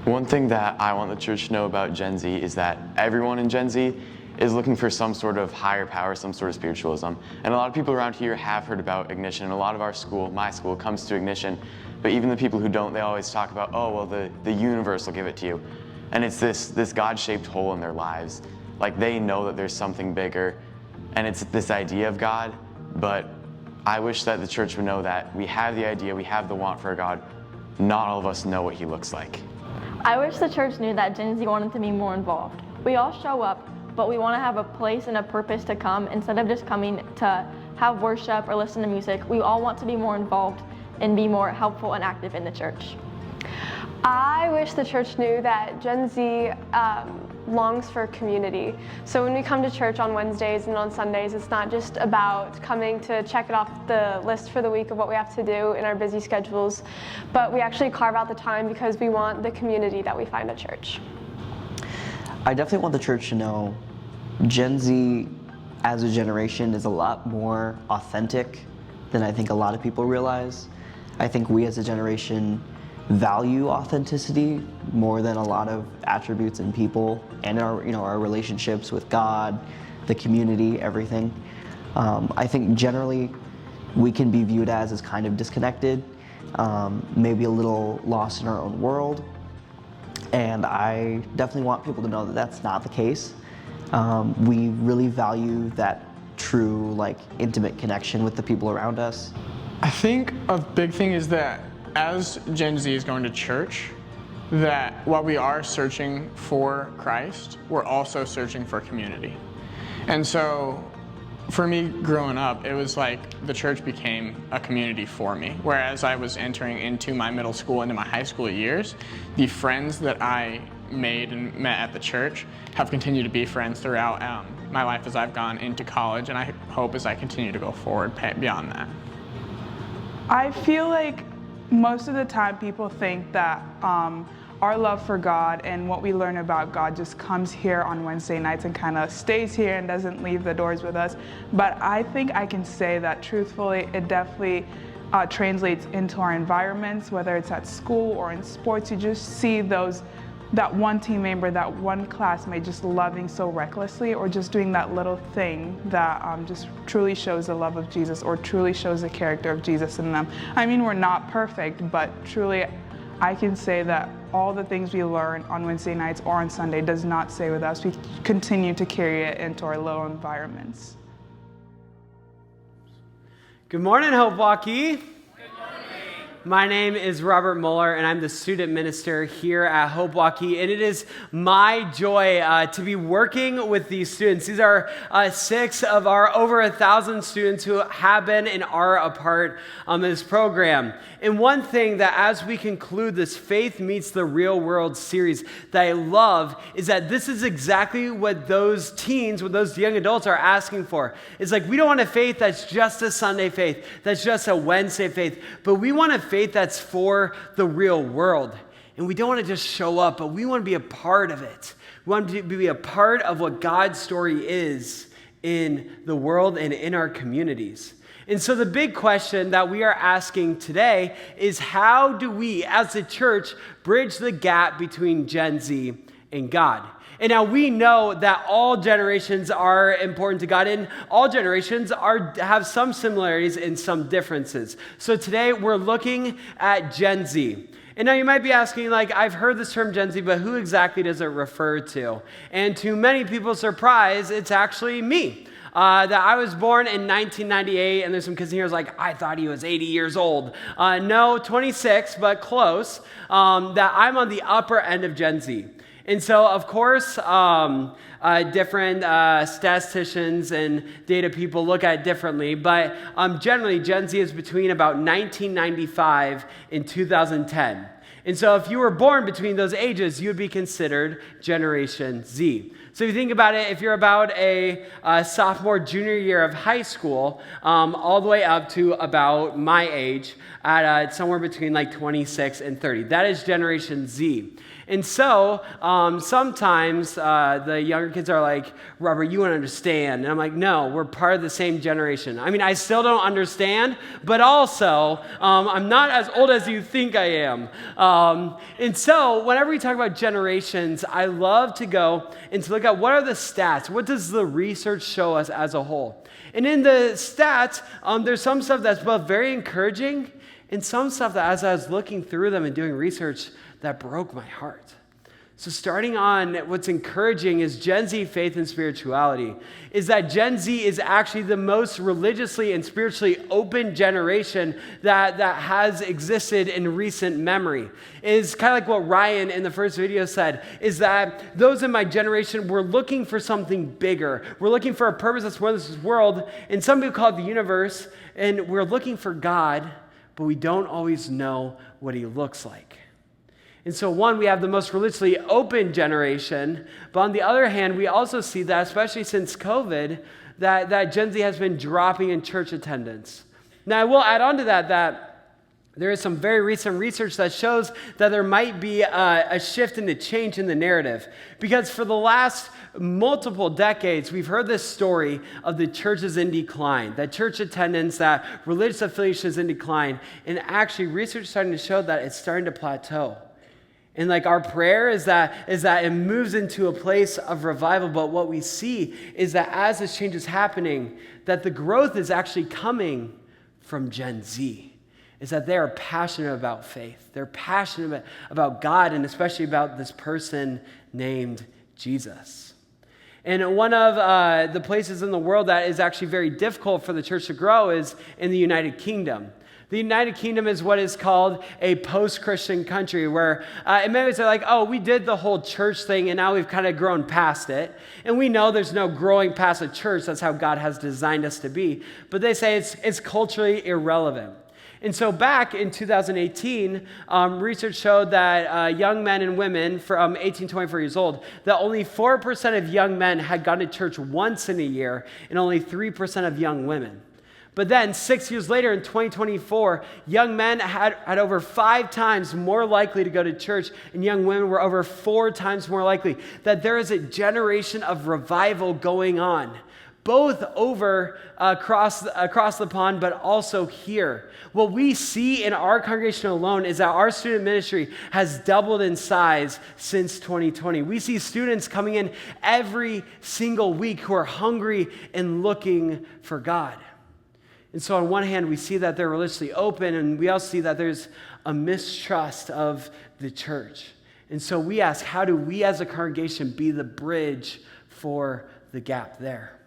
One thing that I want the church to know about Gen Z is that everyone in Gen Z is looking for some sort of higher power, some sort of spiritualism. And a lot of people around here have heard about Ignition, and a lot of our school, my school, comes to Ignition. But even the people who don't, they always talk about, oh, well, the universe will give it to you. And it's this God-shaped hole in their lives. Like, they know that there's something bigger, and it's this idea of God. But I wish that the church would know that we have the idea, we have the want for a God. Not all of us know what he looks like. I wish the church knew that Gen Z wanted to be more involved. We all show up, but we want to have a place and a purpose to come instead of just coming to have worship or listen to music. We all want to be more involved and be more helpful and active in the church. I wish the church knew that Gen Z longs for community. So when we come to church on Wednesdays and on Sundays, it's not just about coming to check it off the list for the week of what we have to do in our busy schedules, but we actually carve out the time because we want the community that we find at church. I definitely want the church to know Gen Z as a generation is a lot more authentic than I think a lot of people realize. I think we as a generation value authenticity more than a lot of attributes in people and our relationships with God, the community, everything. I think generally we can be viewed as kind of disconnected, maybe a little lost in our own world. And I definitely want people to know that that's not the case. We really value that true, intimate connection with the people around us. I think a big thing is that as Gen Z is going to church, that while we are searching for Christ, we're also searching for community. And so for me growing up, it was like the church became a community for me. Whereas I was entering into my middle school, into my high school years, the friends that I made and met at the church have continued to be friends throughout my life as I've gone into college, and I hope as I continue to go forward beyond that. I feel like most of the time people think that our love for God and what we learn about God just comes here on Wednesday nights and kind of stays here and doesn't leave the doors with us. But I think I can say that truthfully, it definitely translates into our environments, whether it's at school or in sports. You just see that one team member, that one classmate just loving so recklessly, or just doing that little thing that just truly shows the love of Jesus or truly shows the character of Jesus in them. I mean, we're not perfect, but truly I can say that all the things we learn on Wednesday nights or on Sunday does not stay with us. We continue to carry it into our little environments. Good morning, Hope Waukee. My name is Robert Muller, and I'm the student minister here at Hope Waukee, and it is my joy to be working with these students. These are 6 of our over 1,000 students who have been and are a part of this program. And one thing that as we conclude this Faith Meets the Real World series that I love is that this is exactly what those teens, what those young adults are asking for. It's like, we don't want a faith that's just a Sunday faith, that's just a Wednesday faith, but we want a faith that's for the real world. And we don't want to just show up, but we want to be a part of it. We want to be a part of what God's story is in the world and in our communities. And so the big question that we are asking today is, how do we as a church bridge the gap between Gen Z and God? And now we know that all generations are important to God, and all generations have some similarities and some differences. So today we're looking at Gen Z. And now you might be asking, I've heard this term Gen Z, but who exactly does it refer to? And to many people's surprise, it's actually me. That I was born in 1998, and there's some kids in here who's I thought he was 80 years old. No, 26, but close. That I'm on the upper end of Gen Z. And so, of course, different statisticians and data people look at it differently, but generally, Gen Z is between about 1995 and 2010. And so if you were born between those ages, you would be considered Generation Z. So if you think about it, if you're about a sophomore, junior year of high school, all the way up to about my age, at somewhere between 26 and 30, that is Generation Z. And so sometimes the younger kids are like, Robert, you won't understand. And I'm like, no, we're part of the same generation. I mean, I still don't understand, but also I'm not as old as you think I am. And so whenever we talk about generations, I love to go and to look at what are the stats? What does the research show us as a whole? And in the stats, there's some stuff that's both very encouraging and some stuff that as I was looking through them and doing research that broke my heart. So starting on what's encouraging is Gen Z faith and spirituality, is that Gen Z is actually the most religiously and spiritually open generation that has existed in recent memory. It's kind of like what Ryan in the first video said, is that those in my generation were looking for something bigger. We're looking for a purpose that's more than this world, and some people call it the universe, and we're looking for God, but we don't always know what he looks like. And so we have the most religiously open generation, but on the other hand, we also see that, especially since COVID, that Gen Z has been dropping in church attendance. Now, I will add on to that there is some very recent research that shows that there might be a shift in the change in the narrative. Because for the last multiple decades, we've heard this story of the church is in decline, that church attendance, that religious affiliation is in decline. And actually, research is starting to show that it's starting to plateau. And like our prayer is that it moves into a place of revival. But what we see is that as this change is happening, that the growth is actually coming from Gen Z. Is that they are passionate about faith. They're passionate about God and especially about this person named Jesus. And one of the places in the world that is actually very difficult for the church to grow is in the United Kingdom. The United Kingdom is what is called a post-Christian country where in many ways they're like, oh, we did the whole church thing and now we've kind of grown past it. And we know there's no growing past a church. That's how God has designed us to be. But they say it's culturally irrelevant. And so back in 2018, research showed that young men and women from 18 to 24 years old, that only 4% of young men had gone to church once in a year and only 3% of young women. But then 6 years later in 2024, young men had over 5 times more likely to go to church, and young women were over 4 times more likely. That there is a generation of revival going on, both over across the pond, but also here. What we see in our congregation alone is that our student ministry has doubled in size since 2020. We see students coming in every single week who are hungry and looking for God. And so on one hand, we see that they're religiously open, and we also see that there's a mistrust of the church. And so we ask, how do we as a congregation be the bridge for the gap there?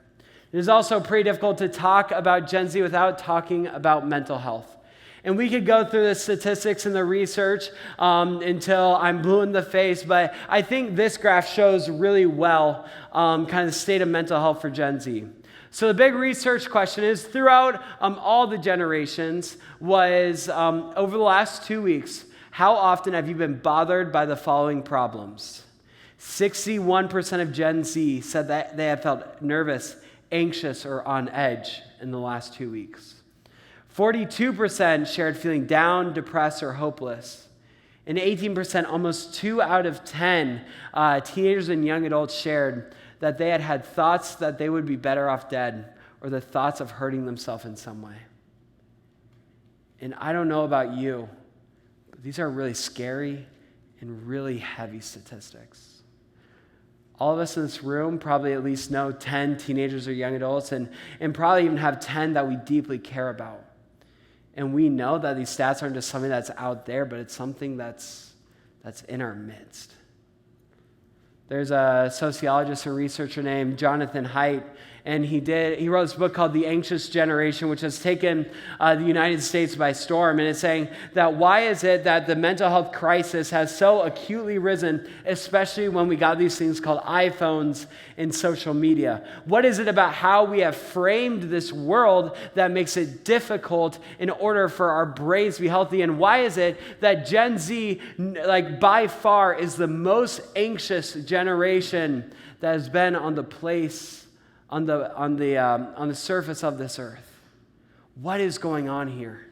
It is also pretty difficult to talk about Gen Z without talking about mental health. And we could go through the statistics and the research until I'm blue in the face, but I think this graph shows really well kind of the state of mental health for Gen Z. So the big research question is, throughout all the generations, was over the last 2 weeks, how often have you been bothered by the following problems? 61% of Gen Z said that they have felt nervous, anxious, or on edge in the last 2 weeks. 42% shared feeling down, depressed, or hopeless. And 18%, almost 2 out of 10 teenagers and young adults shared that they had thoughts that they would be better off dead, or the thoughts of hurting themselves in some way. And I don't know about you, but these are really scary and really heavy statistics. All of us in this room probably at least know 10 teenagers or young adults, and probably even have 10 that we deeply care about. And we know that these stats aren't just something that's out there, but it's something that's in our midst. There's a sociologist and researcher named Jonathan Haidt, and he wrote this book called The Anxious Generation, which has taken the United States by storm. And it's saying that why is it that the mental health crisis has so acutely risen, especially when we got these things called iPhones and social media? What is it about how we have framed this world that makes it difficult in order for our brains to be healthy? And why is it that Gen Z, by far, is the most anxious generation that has been on the surface of this earth? What is going on here?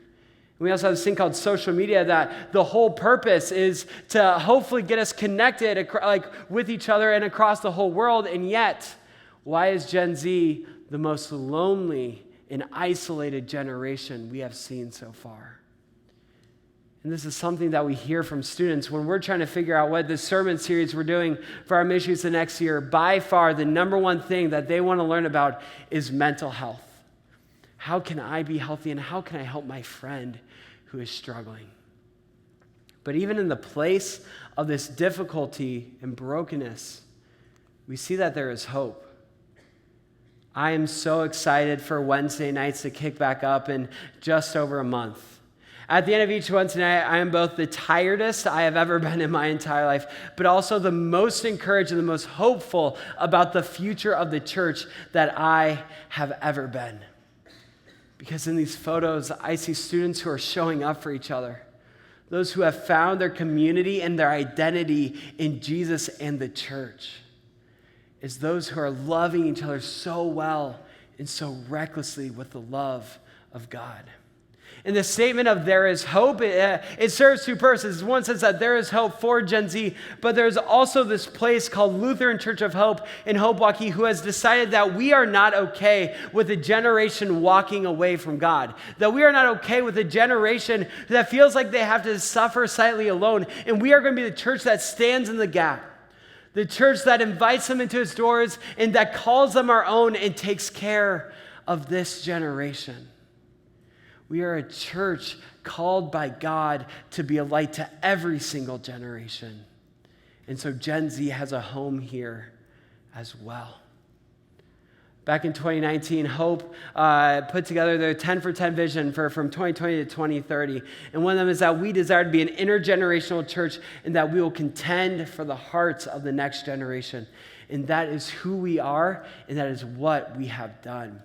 We also have this thing called social media that the whole purpose is to hopefully get us connected with each other and across the whole world. And yet, why is Gen Z the most lonely and isolated generation we have seen so far? And this is something that we hear from students when we're trying to figure out what the sermon series we're doing for our missions the next year. By far, the number one thing that they want to learn about is mental health. How can I be healthy, and how can I help my friend who is struggling? But even in the place of this difficulty and brokenness, we see that there is hope. I am so excited for Wednesday nights to kick back up in just over a month. At the end of each Wednesday night, I am both the tiredest I have ever been in my entire life, but also the most encouraged and the most hopeful about the future of the church that I have ever been. Because in these photos, I see students who are showing up for each other, those who have found their community and their identity in Jesus and the church. It's those who are loving each other so well and so recklessly with the love of God. In the statement of there is hope, it serves two purposes. One says that there is hope for Gen Z, but there's also this place called Lutheran Church of Hope in Hope Waukee who has decided that we are not okay with a generation walking away from God, that we are not okay with a generation that feels like they have to suffer silently alone, and we are going to be the church that stands in the gap, the church that invites them into its doors and that calls them our own and takes care of this generation. We are a church called by God to be a light to every single generation. And so Gen Z has a home here as well. Back in 2019, Hope put together their 10 for 10 vision from 2020 to 2030. And one of them is that we desire to be an intergenerational church and that we will contend for the hearts of the next generation. And that is who we are, and that is what we have done.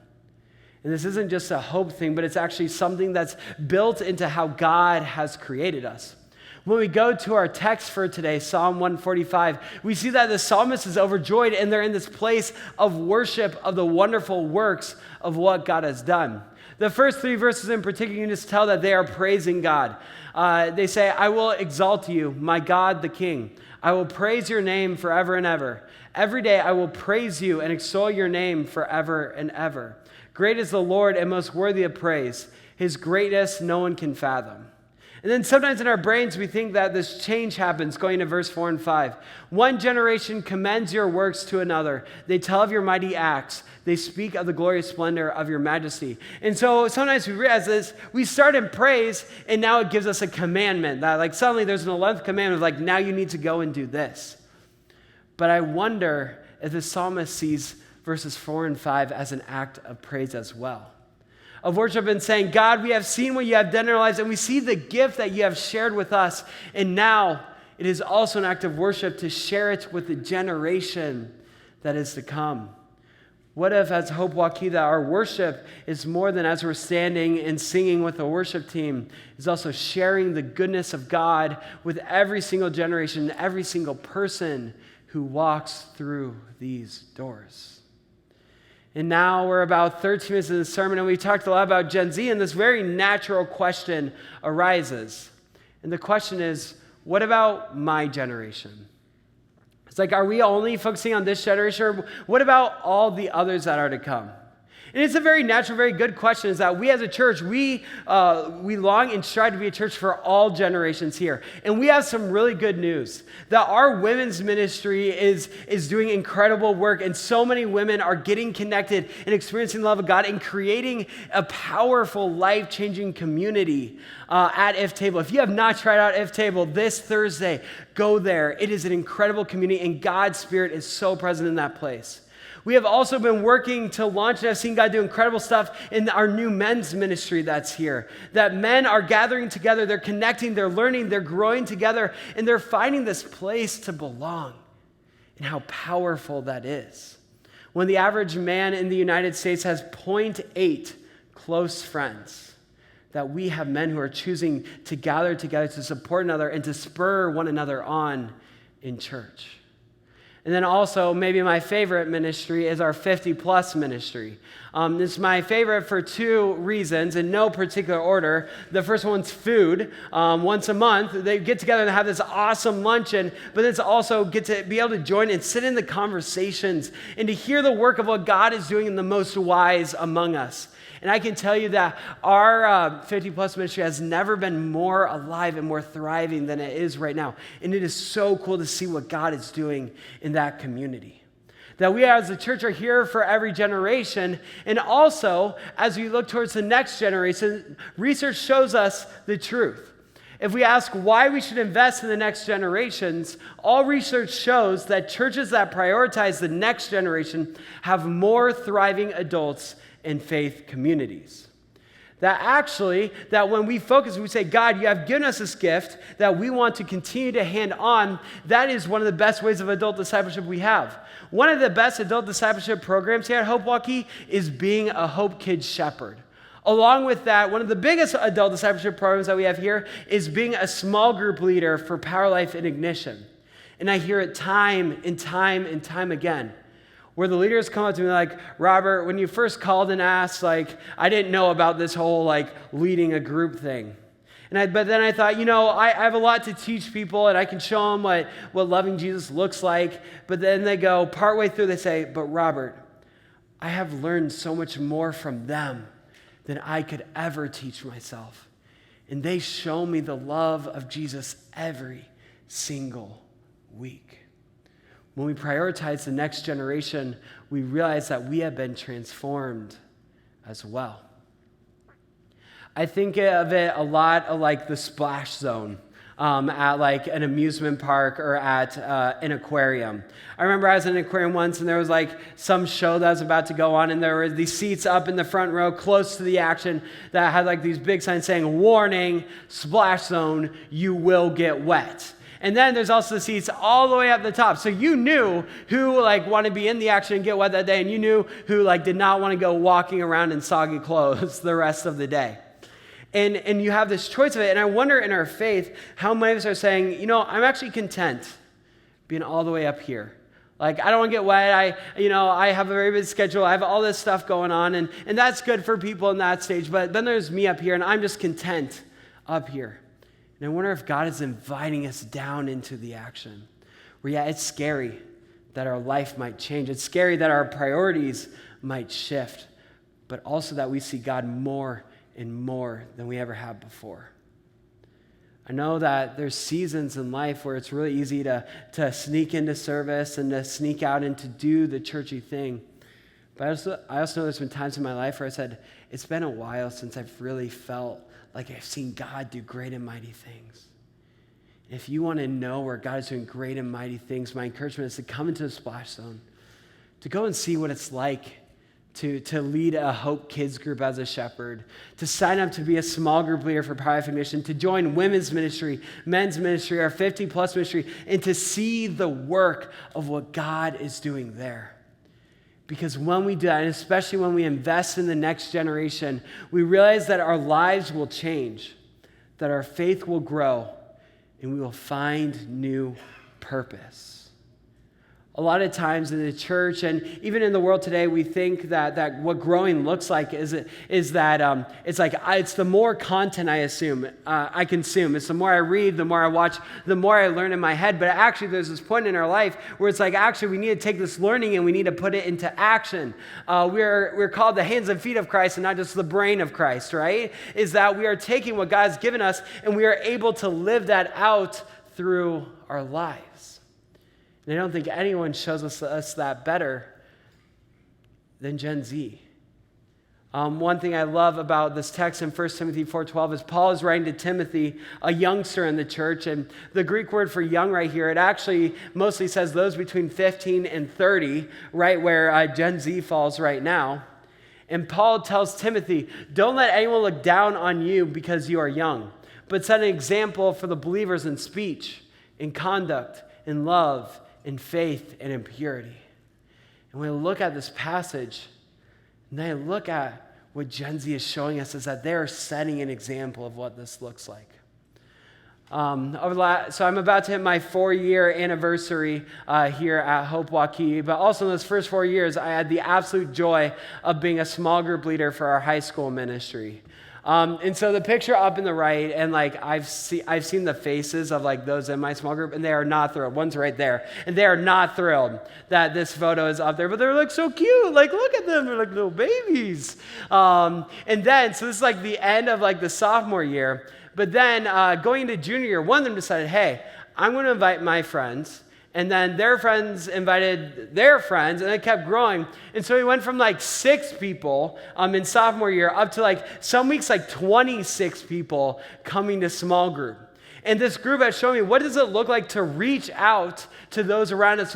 And this isn't just a hope thing, but it's actually something that's built into how God has created us. When we go to our text for today, Psalm 145, we see that the psalmist is overjoyed and they're in this place of worship of the wonderful works of what God has done. The first three verses in particular, you can just tell that they are praising God. They say, I will exalt you, my God, the King. I will praise your name forever and ever. Every day I will praise you and extol your name forever and ever. Great is the Lord and most worthy of praise. His greatness no one can fathom. And then sometimes in our brains we think that this change happens going to verse 4 and 5. One generation commends your works to another. They tell of your mighty acts. They speak of the glorious splendor of your majesty. And so sometimes we realize this, we start in praise and now it gives us a commandment. That like suddenly there's an 11th commandment of like now you need to go and do this. But I wonder if the psalmist sees verses 4 and 5 as an act of praise as well. Of worship and saying, God, we have seen what you have done in our lives, and we see the gift that you have shared with us, and now it is also an act of worship to share it with the generation that is to come. What if, as Hope Waukee, that our worship is more than as we're standing and singing with the worship team, is also sharing the goodness of God with every single generation, every single person who walks through these doors. And now we're about 13 minutes into the sermon, and we talked a lot about Gen Z, and this very natural question arises. And the question is, what about my generation? It's like, are we only focusing on this generation, or what about all the others that are to come? And it's a very natural, very good question, is that we as a church, we long and strive to be a church for all generations here. And we have some really good news, that our women's ministry is doing incredible work, and so many women are getting connected and experiencing the love of God and creating a powerful, life-changing community at If Table. If you have not tried out If Table this Thursday, go there. It is an incredible community, and God's Spirit is so present in that place. We have also been working to launch, and I've seen God do incredible stuff in our new men's ministry that's here. That men are gathering together, they're connecting, they're learning, they're growing together, and they're finding this place to belong. And how powerful that is. When the average man in the United States has 0.8 close friends, that we have men who are choosing to gather together to support another and to spur one another on in church. And then also, maybe my favorite ministry is our 50-plus ministry. This is my favorite for two reasons, in no particular order. The first one's food. Once a month, they get together and have this awesome luncheon, but it's also get to be able to join and sit in the conversations and to hear the work of what God is doing in the most wise among us. And I can tell you that our 50 Plus ministry has never been more alive and more thriving than it is right now. And it is so cool to see what God is doing in that community. That we as a church are here for every generation, and also as we look towards the next generation, research shows us the truth. If we ask why we should invest in the next generations, all research shows that churches that prioritize the next generation have more thriving adults in faith communities. That when we focus, we say, God, you have given us this gift that we want to continue to hand on. That is one of the best ways of adult discipleship we have. One of the best adult discipleship programs here at Hope Waukee is being a Hope Kids Shepherd. Along with that, one of the biggest adult discipleship programs that we have here is being a small group leader for Power Life and Ignition. And I hear it time and time and time again, where the leaders come up to me like, Robert, when you first called and asked, I didn't know about this whole leading a group thing. But then I thought, I have a lot to teach people, and I can show them what loving Jesus looks like. But then they go, partway through, they say, but Robert, I have learned so much more from them than I could ever teach myself. And they show me the love of Jesus every single week. When we prioritize the next generation, we realize that we have been transformed as well. I think of it a lot like the splash zone at an amusement park or at an aquarium. I remember I was in an aquarium once, and there was some show that was about to go on, and there were these seats up in the front row close to the action that had these big signs saying, warning, splash zone, you will get wet. And then there's also the seats all the way up the top. So you knew who wanted to be in the action and get wet that day, and you knew who did not want to go walking around in soggy clothes the rest of the day. And you have this choice of it. And I wonder in our faith how many of us are saying, I'm actually content being all the way up here. I don't want to get wet. I have a very busy schedule. I have all this stuff going on, and that's good for people in that stage. But then there's me up here, and I'm just content up here. And I wonder if God is inviting us down into the action. Where, it's scary that our life might change. It's scary that our priorities might shift. But also that we see God more and more than we ever have before. I know that there's seasons in life where it's really easy to sneak into service and to sneak out and to do the churchy thing. But I also know there's been times in my life where I said, it's been a while since I've really felt like I've seen God do great and mighty things. If you want to know where God is doing great and mighty things, my encouragement is to come into the splash zone, to go and see what it's like to lead a Hope Kids group as a shepherd, to sign up to be a small group leader for Power Life Ignition, to join women's ministry, men's ministry, our 50 Plus ministry, and to see the work of what God is doing there. Because when we do that, and especially when we invest in the next generation, we realize that our lives will change, that our faith will grow, and we will find new purpose. A lot of times in the church and even in the world today, we think that what growing looks like is that it's the more content I consume. It's the more I read, the more I watch, the more I learn in my head. But actually, there's this point in our life where it's actually we need to take this learning and we need to put it into action. We're called the hands and feet of Christ and not just the brain of Christ, right? Is that we are taking what God's given us and we are able to live that out through our lives. And I don't think anyone shows us that better than Gen Z. One thing I love about this text in 1 Timothy 4:12 is Paul is writing to Timothy, a youngster in the church, and the Greek word for young right here, it actually mostly says those between 15 and 30, right where Gen Z falls right now. And Paul tells Timothy, don't let anyone look down on you because you are young, but set an example for the believers in speech, in conduct, in love, in faith, and in purity. And when I look at this passage, and then I look at what Gen Z is showing us, is that they're setting an example of what this looks like. So I'm about to hit my 4-year anniversary here at Hope Waukee, but also in those first 4 years, I had the absolute joy of being a small group leader for our high school ministry. And so the picture up in the right, and like I've seen the faces of like those in my small group, and they are not thrilled. One's right there, and they are not thrilled that this photo is up there, but they're like so cute. Like, look at them, they're like little babies. And then, so this is like the end of like the sophomore year, but then going into junior year, one of them decided, hey, I'm going to invite my friends. And then their friends invited their friends, and it kept growing. And so we went from like 6 people in sophomore year up to like some weeks like 26 people coming to small group. And this group has shown me, what does it look like to reach out to those around us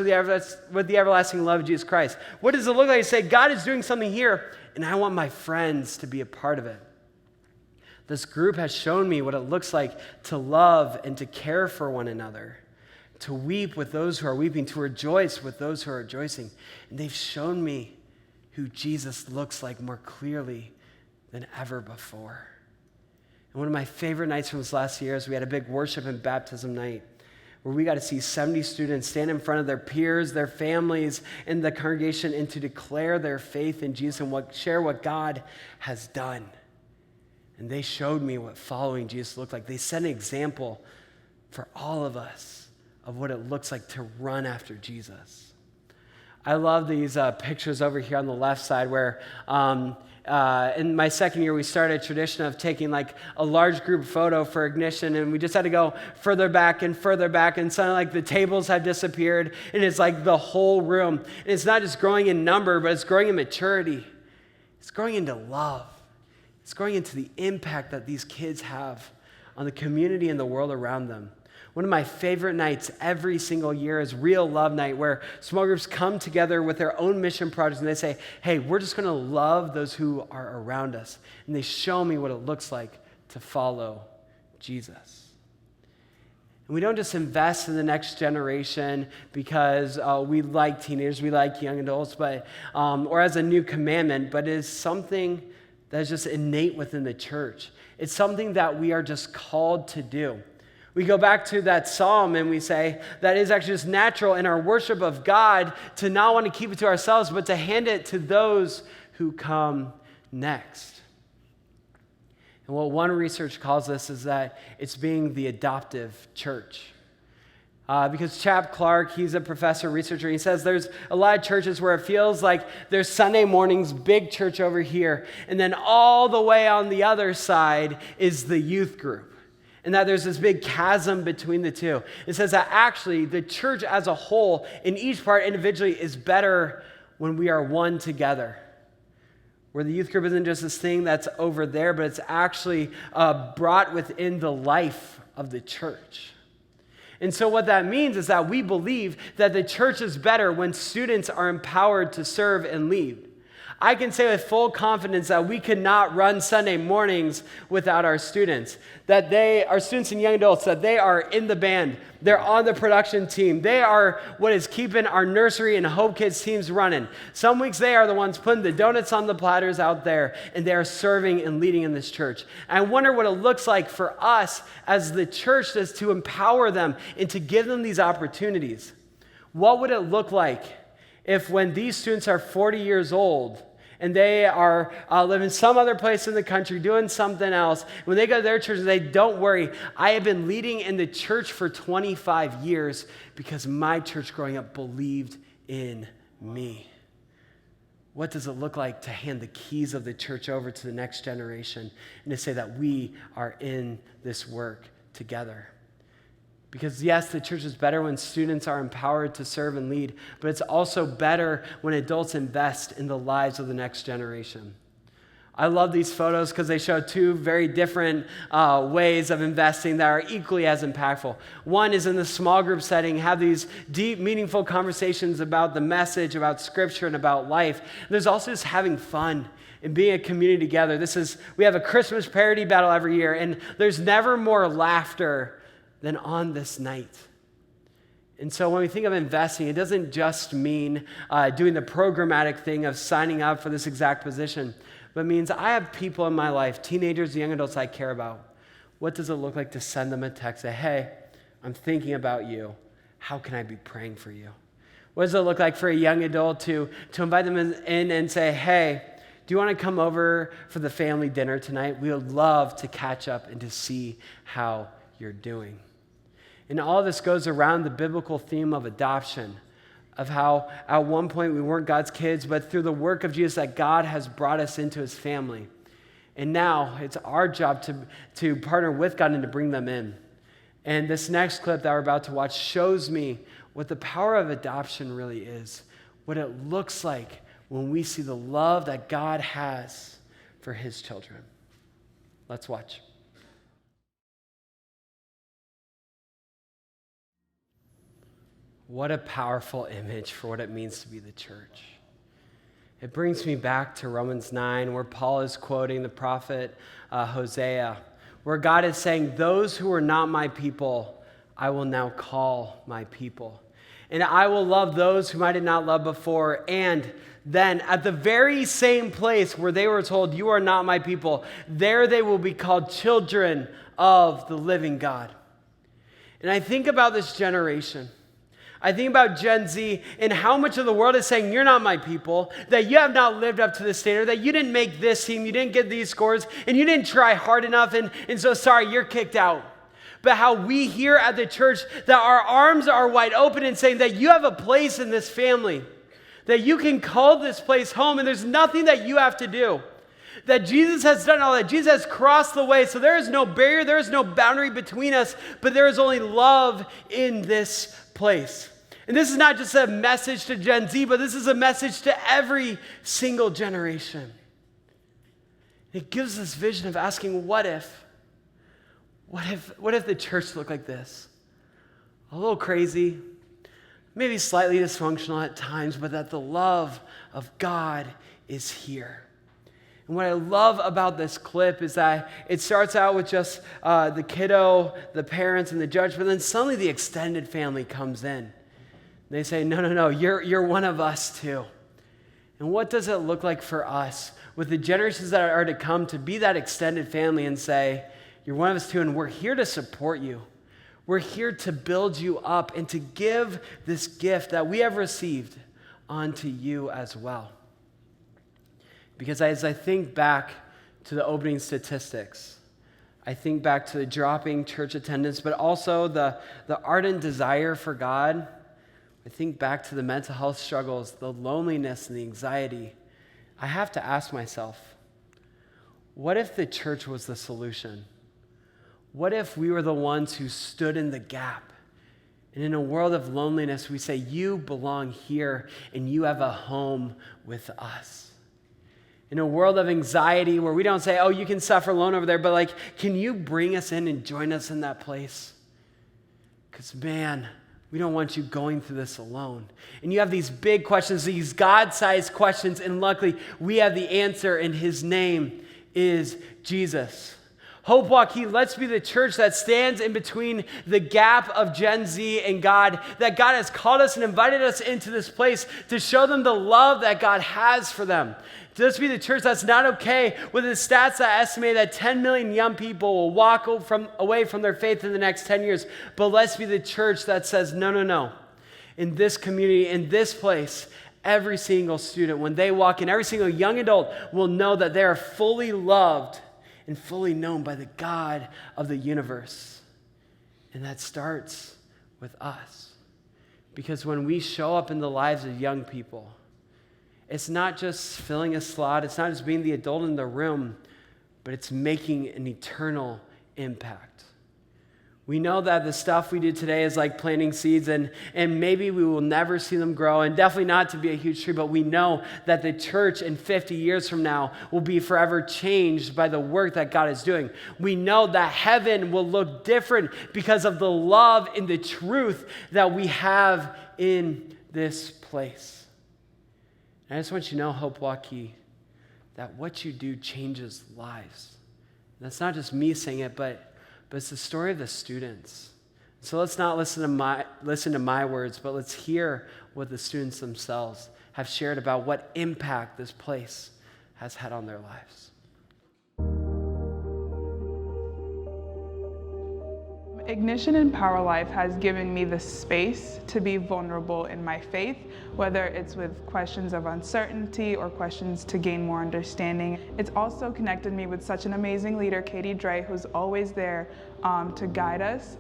with the everlasting love of Jesus Christ? What does it look like to say, God is doing something here, and I want my friends to be a part of it? This group has shown me what it looks like to love and to care for one another, to weep with those who are weeping, to rejoice with those who are rejoicing. And they've shown me who Jesus looks like more clearly than ever before. And one of my favorite nights from this last year is we had a big worship and baptism night where we got to see 70 students stand in front of their peers, their families, and the congregation, and to declare their faith in Jesus and share what God has done. And they showed me what following Jesus looked like. They set an example for all of us of what it looks like to run after Jesus. I love these pictures over here on the left side where in my second year we started a tradition of taking like a large group photo for Ignition, and we just had to go further back, and suddenly like the tables have disappeared, and it's like the whole room. And it's not just growing in number, but it's growing in maturity. It's growing into love. It's growing into the impact that these kids have on the community and the world around them. One of my favorite nights every single year is Real Love Night, where small groups come together with their own mission projects, and they say, hey, we're just going to love those who are around us. And they show me what it looks like to follow Jesus. And we don't just invest in the next generation because we like teenagers, we like young adults, but or as a new commandment, but it is something that is just innate within the church. It's something that we are just called to do. We go back to that psalm and we say that is actually just natural in our worship of God to not want to keep it to ourselves, but to hand it to those who come next. And what one research calls this is that it's being the adoptive church. Because Chap Clark, he's a professor, researcher, and he says there's a lot of churches where it feels like there's Sunday mornings, big church over here, and then all the way on the other side is the youth group. And that there's this big chasm between the two. It says that actually the church as a whole, in each part individually, is better when we are one together. Where the youth group isn't just this thing that's over there, but it's actually brought within the life of the church. And so what that means is that we believe that the church is better when students are empowered to serve and lead. I can say with full confidence that we could not run Sunday mornings without our students. That our students and young adults, that they are in the band, they're on the production team. They are what is keeping our nursery and Hope Kids teams running. Some weeks they are the ones putting the donuts on the platters out there, and they are serving and leading in this church. And I wonder what it looks like for us as the church is to empower them and to give them these opportunities. What would it look like if when these students are 40 years old and they are living some other place in the country doing something else, when they go to their church, they don't worry, I have been leading in the church for 25 years because my church growing up believed in me. What does it look like to hand the keys of the church over to the next generation and to say that we are in this work together? Because yes, the church is better when students are empowered to serve and lead, but it's also better when adults invest in the lives of the next generation. I love these photos because they show two very different ways of investing that are equally as impactful. One is in the small group setting, have these deep, meaningful conversations about the message, about scripture, and about life. There's also just having fun and being a community together. We have a Christmas parody battle every year, and there's never more laughter than on this night. And so when we think of investing, it doesn't just mean doing the programmatic thing of signing up for this exact position, but it means I have people in my life, teenagers, young adults I care about. What does it look like to send them a text, say, hey, I'm thinking about you. How can I be praying for you? What does it look like for a young adult to invite them in and say, hey, Do you want to come over for the family dinner tonight? We would love to catch up and to see how you're doing. And all this goes around the biblical theme of adoption, of how at one point we weren't God's kids, but through the work of Jesus that God has brought us into his family. And now it's our job to partner with God and to bring them in. And this next clip that we're about to watch shows me what the power of adoption really is, what it looks like when we see the love that God has for his children. Let's watch. What a powerful image for what it means to be the church. It brings me back to Romans 9, where Paul is quoting the prophet Hosea, where God is saying, those who are not my people, I will now call my people. And I will love those whom I did not love before. And then at the very same place where they were told, you are not my people, there they will be called children of the living God. And I think about this generation. I think about Gen Z and how much of the world is saying, you're not my people, that you have not lived up to the standard, that you didn't make this team, you didn't get these scores, and you didn't try hard enough, and so sorry, you're kicked out. But how we here at the church, that our arms are wide open and saying that you have a place in this family, that you can call this place home, and there's nothing that you have to do. That Jesus has done all that. Jesus has crossed the way, so there is no barrier, there is no boundary between us, but there is only love in this place. And this is not just a message to Gen Z, but this is a message to every single generation. It gives this vision of asking, what if the church looked like this? A little crazy, maybe slightly dysfunctional at times, but that the love of God is here. And what I love about this clip is that it starts out with just the kiddo, the parents, and the judge, but then suddenly the extended family comes in. They say, no, you're one of us too. And what does it look like for us with the generations that are to come to be that extended family and say, you're one of us too, and we're here to support you. We're here to build you up and to give this gift that we have received onto you as well. Because as I think back to the opening statistics, I think back to the dropping church attendance, but also the ardent desire for God. I think back to the mental health struggles, the loneliness and the anxiety. I have to ask myself, what if the church was the solution? What if we were the ones who stood in the gap? And in a world of loneliness, we say, you belong here and you have a home with us. In a world of anxiety where we don't say, oh, you can suffer alone over there, but like, can you bring us in and join us in that place? Because man, we don't want you going through this alone. And you have these big questions, these God-sized questions, and luckily we have the answer, and his name is Jesus. Hope Waukee, let's be the church that stands in between the gap of Gen Z and God, that God has called us and invited us into this place to show them the love that God has for them. Let's be the church that's not okay with the stats that estimate that 10 million young people will walk away from their faith in the next 10 years. But let's be the church that says, no. In this community, in this place, every single student, when they walk in, every single young adult will know that they are fully loved and fully known by the God of the universe. And that starts with us. Because when we show up in the lives of young people, it's not just filling a slot, it's not just being the adult in the room, but it's making an eternal impact. We know that the stuff we do today is like planting seeds, and maybe we will never see them grow, and definitely not to be a huge tree, but we know that the church in 50 years from now will be forever changed by the work that God is doing. We know that heaven will look different because of the love and the truth that we have in this place. And I just want you to know, Hope Waukee, that what you do changes lives. And that's not just me saying it, but it's the story of the students. So let's not listen to my words, but let's hear what the students themselves have shared about what impact this place has had on their lives. Ignition in Power Life has given me the space to be vulnerable in my faith, whether it's with questions of uncertainty or questions to gain more understanding. It's also connected me with such an amazing leader, Katie Dre, who's always there to guide us,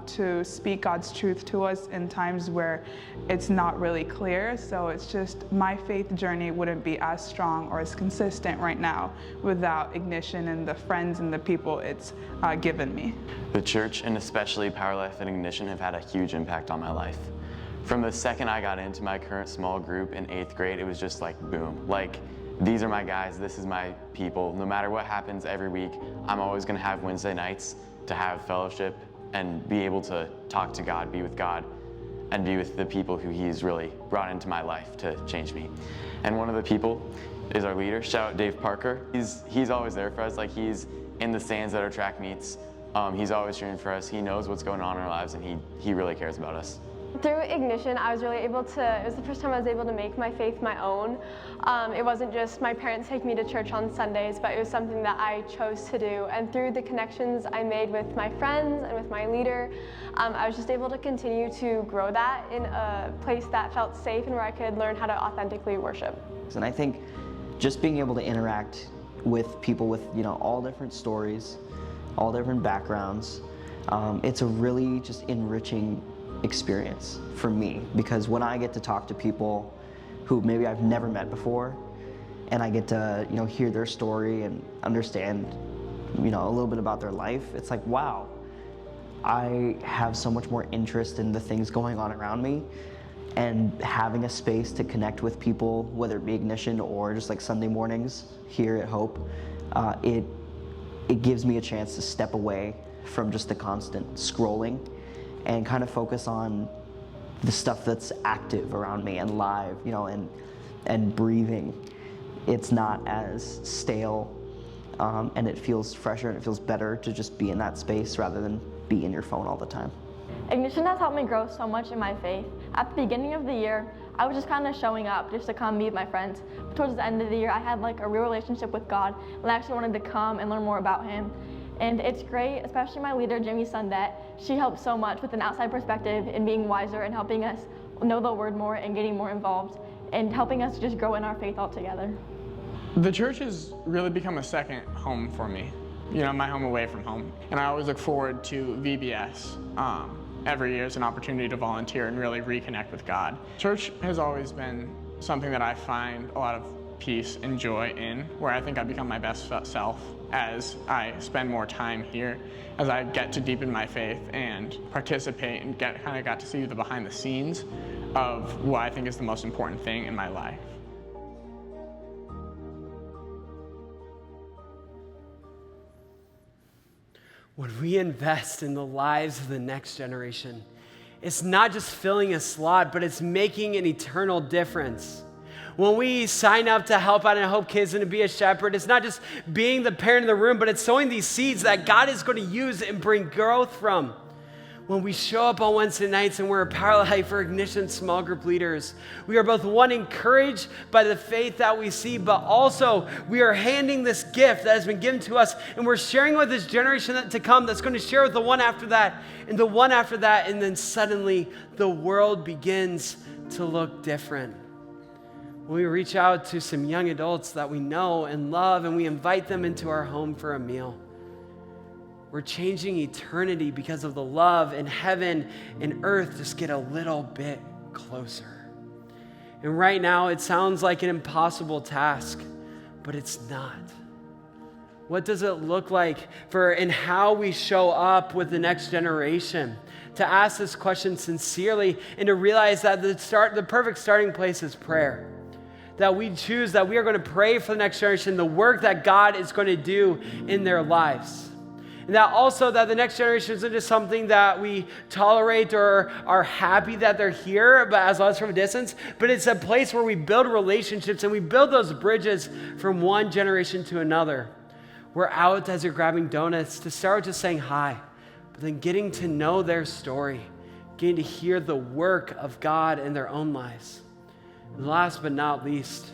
to speak God's truth to us in times where it's not really clear. So it's just my faith journey wouldn't be as strong or as consistent right now without Ignition and the friends and the people it's given me. The church, and especially Power Life and Ignition, have had a huge impact on my life. From the second I got into my current small group in 8th grade, it was just like boom. Like, these are my guys, this is my people. No matter what happens every week, I'm always gonna have Wednesday nights to have fellowship and be able to talk to God, be with God, and be with the people who He's really brought into my life to change me. And one of the people is our leader. Shout out Dave Parker. He's always there for us. Like, he's in the stands at our track meets. He's always cheering for us. He knows what's going on in our lives, and he really cares about us. Through Ignition, I was really able to, it was the first time I was able to make my faith my own. It wasn't just my parents take me to church on Sundays, but it was something that I chose to do. And through the connections I made with my friends and with my leader, I was just able to continue to grow that in a place that felt safe and where I could learn how to authentically worship. And I think just being able to interact with people with, all different stories, all different backgrounds, it's a really just enriching experience for me, because when I get to talk to people who maybe I've never met before, and I get to hear their story and understand a little bit about their life, it's like, wow, I have so much more interest in the things going on around me, and having a space to connect with people, whether it be Ignition or just like Sunday mornings here at Hope, it gives me a chance to step away from just the constant scrolling and kind of focus on the stuff that's active around me and live, and breathing. It's not as stale, and it feels fresher and it feels better to just be in that space rather than be in your phone all the time. Ignition has helped me grow so much in my faith. At the beginning of the year, I was just kind of showing up just to come meet with my friends. But towards the end of the year, I had like a real relationship with God, and I actually wanted to come and learn more about Him. And it's great, especially my leader, Jamie Sundett. She helps so much with an outside perspective and being wiser and helping us know the Word more and getting more involved and helping us just grow in our faith altogether. The church has really become a second home for me. My home away from home. And I always look forward to VBS. Every year is an opportunity to volunteer and really reconnect with God. Church has always been something that I find a lot of peace and joy in, where I think I become my best self as I spend more time here, as I get to deepen my faith and participate and kind of got to see the behind the scenes of what I think is the most important thing in my life. When we invest in the lives of the next generation, it's not just filling a slot, but it's making an eternal difference. When we sign up to help out in Hope Kids and to be a shepherd, it's not just being the parent in the room, but it's sowing these seeds that God is going to use and bring growth from. When we show up on Wednesday nights and we're a Power Life or Ignition small group leaders, we are both, one, encouraged by the faith that we see, but also we are handing this gift that has been given to us, and we're sharing with this generation to come that's going to share with the one after that, and the one after that, and then suddenly the world begins to look different. When we reach out to some young adults that we know and love, and we invite them into our home for a meal, we're changing eternity because of the love, and heaven and earth just get a little bit closer. And right now, it sounds like an impossible task, but it's not. What does it look like in how we show up with the next generation? To ask this question sincerely and to realize that the perfect starting place is prayer. That we choose that we are going to pray for the next generation, the work that God is going to do in their lives. And that also that the next generation isn't just something that we tolerate or are happy that they're here, but as long as from a distance, but it's a place where we build relationships and we build those bridges from one generation to another. We're out as you're grabbing donuts to start just saying hi, but then getting to know their story, getting to hear the work of God in their own lives. And last but not least,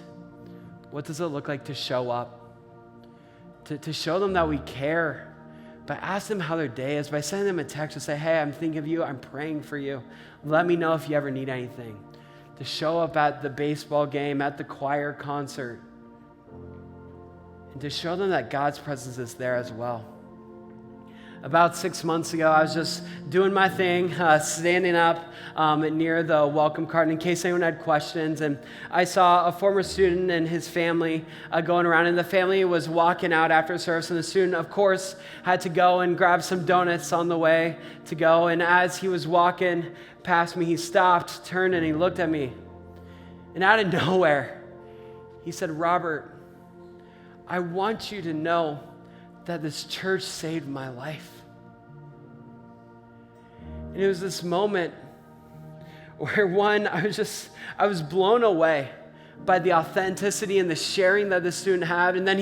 what does it look like to show up? To show them that we care, by asking them how their day is, by sending them a text to say, hey, I'm thinking of you, I'm praying for you. Let me know if you ever need anything. To show up at the baseball game, at the choir concert, and to show them that God's presence is there as well. About 6 months ago, I was just doing my thing, standing up near the welcome cart in case anyone had questions. And I saw a former student and his family going around, and the family was walking out after service. And the student, of course, had to go and grab some donuts on the way to go. And as he was walking past me, he stopped, turned, and he looked at me. And out of nowhere, he said, Robert, I want you to know that this church saved my life. And it was this moment where I was blown away by the authenticity and the sharing that the student had. And then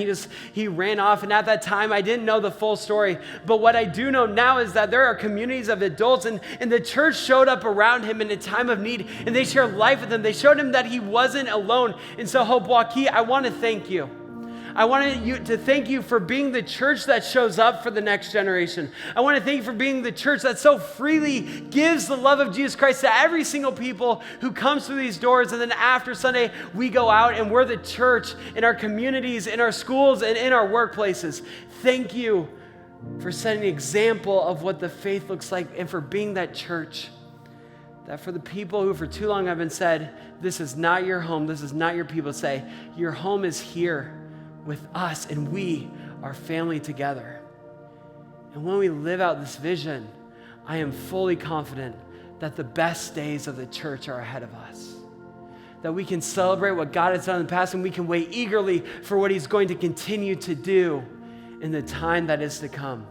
he ran off. And at that time, I didn't know the full story. But what I do know now is that there are communities of adults, and the church showed up around him in a time of need, and they shared life with him. They showed him that he wasn't alone. And so, Hope Waukee, I want to thank you. I wanted to thank you for being the church that shows up for the next generation. I want to thank you for being the church that so freely gives the love of Jesus Christ to every single people who comes through these doors. And then after Sunday, we go out and we're the church in our communities, in our schools, and in our workplaces. Thank you for setting an example of what the faith looks like, and for being that church that for the people who for too long have been said, this is not your home, this is not your people, say, your home is here with us, and we are family together. And when we live out this vision, I am fully confident that the best days of the church are ahead of us. That we can celebrate what God has done in the past, and we can wait eagerly for what he's going to continue to do in the time that is to come.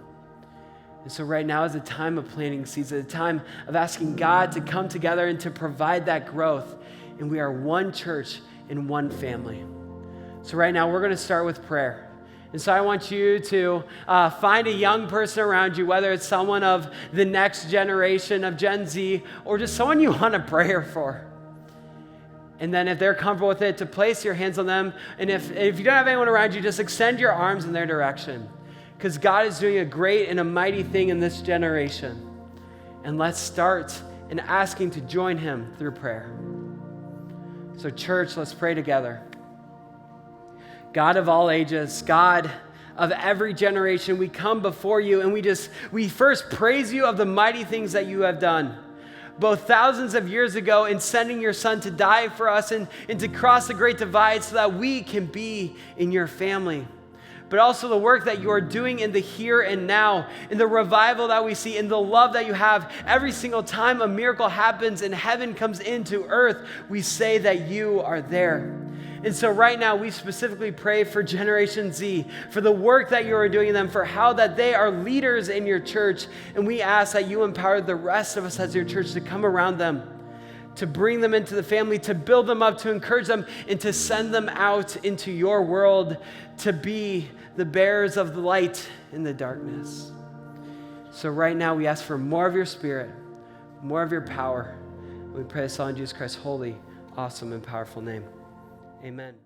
And so right now is a time of planting seeds, a time of asking God to come together and to provide that growth. And we are one church and one family. So right now, we're going to start with prayer. And so I want you to find a young person around you, whether it's someone of the next generation of Gen Z, or just someone you want a prayer for. And then if they're comfortable with it, to place your hands on them. And if you don't have anyone around you, just extend your arms in their direction. Because God is doing a great and a mighty thing in this generation. And let's start in asking to join him through prayer. So church, let's pray together. God of all ages, God of every generation, we come before you and we first praise you of the mighty things that you have done, both thousands of years ago in sending your son to die for us and to cross the great divide so that we can be in your family, but also the work that you are doing in the here and now, in the revival that we see, in the love that you have. Every single time a miracle happens and heaven comes into earth, we say that you are there. And so right now, we specifically pray for Generation Z, for the work that you are doing in them, for how that they are leaders in your church. And we ask that you empower the rest of us as your church to come around them, to bring them into the family, to build them up, to encourage them, and to send them out into your world to be the bearers of the light in the darkness. So right now, we ask for more of your spirit, more of your power. We pray this all in Jesus Christ's holy, awesome, and powerful name. Amen.